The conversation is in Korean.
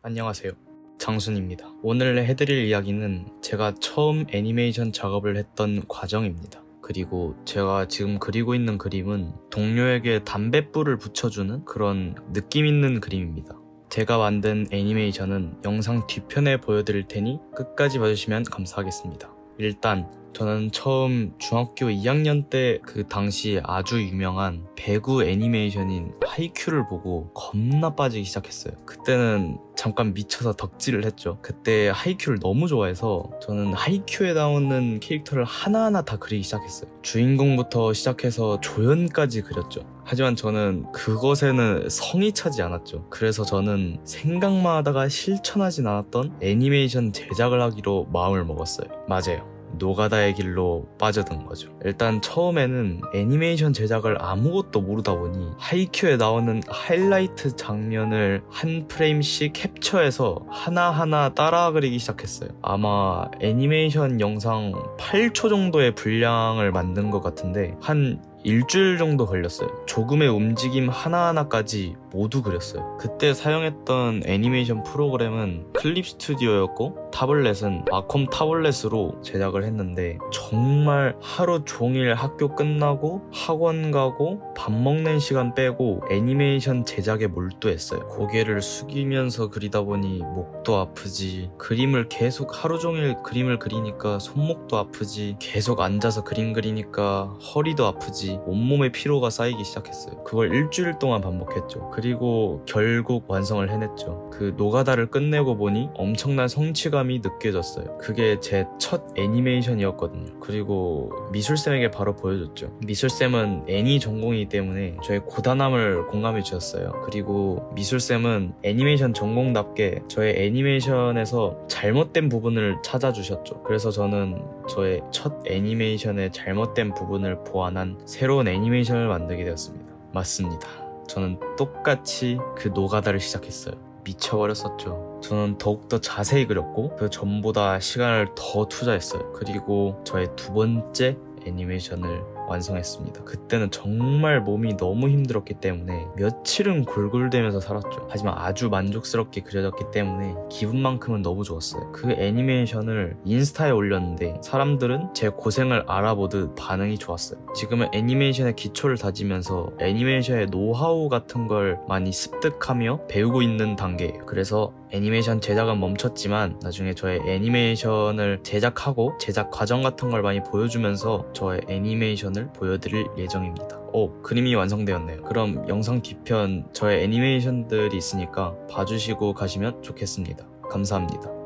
안녕하세요. 장순입니다. 오늘 해드릴 이야기는 제가 처음 애니메이션 작업을 했던 과정입니다. 그리고 제가 지금 그리고 있는 그림은 동료에게 담뱃불을 붙여주는 그런 느낌 있는 그림입니다. 제가 만든 애니메이션은 영상 뒤편에 보여드릴 테니 끝까지 봐주시면 감사하겠습니다. 일단 저는 처음 중학교 2학년 때 그 당시 아주 유명한 배구 애니메이션인 하이큐를 보고 겁나 빠지기 시작했어요. 그때는 잠깐 미쳐서 덕질을 했죠. 그때 하이큐를 너무 좋아해서 저는 하이큐에 나오는 캐릭터를 하나하나 다 그리기 시작했어요. 주인공부터 시작해서 조연까지 그렸죠. 하지만 저는 그것에는 성이 차지 않았죠. 그래서 저는 생각만 하다가 실천하진 않았던 애니메이션 제작을 하기로 마음을 먹었어요. 맞아요. 노가다의 길로 빠져든 거죠. 일단 처음에는 애니메이션 제작을 아무것도 모르다 보니 하이큐에 나오는 하이라이트 장면을 한 프레임씩 캡처해서 하나하나 따라 그리기 시작했어요. 아마 애니메이션 영상 8초 정도의 분량을 만든 것 같은데 한 일주일 정도 걸렸어요. 조금의 움직임 하나하나까지 모두 그렸어요. 그때 사용했던 애니메이션 프로그램은 클립 스튜디오였고 타블렛은 아콤 타블렛으로 제작을 했는데 정말 하루 종일 학교 끝나고 학원 가고 밥 먹는 시간 빼고 애니메이션 제작에 몰두했어요. 고개를 숙이면서 그리다 보니 목도 아프지, 그림을 계속 하루 종일 그림을 그리니까 손목도 아프지, 계속 앉아서 그림 그리니까 허리도 아프지, 온몸에 피로가 쌓이기 시작했어요. 그걸 일주일 동안 반복했죠. 그리고 결국 완성을 해냈죠. 그 노가다를 끝내고 보니 엄청난 성취감이 느껴졌어요. 그게 제 첫 애니메이션이었거든요. 그리고 미술쌤에게 바로 보여줬죠. 미술쌤은 애니 전공이기 때문에 저의 고단함을 공감해 주셨어요. 그리고 미술쌤은 애니메이션 전공답게 저의 애니메이션에서 잘못된 부분을 찾아주셨죠. 그래서 저는 저의 첫 애니메이션의 잘못된 부분을 보완한 새로운 애니메이션을 만들게 되었습니다. 맞습니다. 저는 똑같이 그 노가다를 시작했어요. 미쳐버렸었죠. 저는 더욱더 자세히 그렸고 그 전보다 시간을 더 투자했어요. 그리고 저의 두 번째 애니메이션을 완성했습니다. 그때는 정말 몸이 너무 힘들었기 때문에 며칠은 골골대면서 살았죠. 하지만 아주 만족스럽게 그려졌기 때문에 기분만큼은 너무 좋았어요. 그 애니메이션을 인스타에 올렸는데 사람들은 제 고생을 알아보듯 반응이 좋았어요. 지금은 애니메이션의 기초를 다지면서 애니메이션의 노하우 같은 걸 많이 습득하며 배우고 있는 단계예요. 그래서 애니메이션 제작은 멈췄지만 나중에 저의 애니메이션을 제작하고 제작 과정 같은 걸 많이 보여주면서 저의 애니메이션을 보여드릴 예정입니다. 그림이 완성되었네요. 그럼 영상 뒤편 저의 애니메이션들이 있으니까 봐주시고 가시면 좋겠습니다. 감사합니다.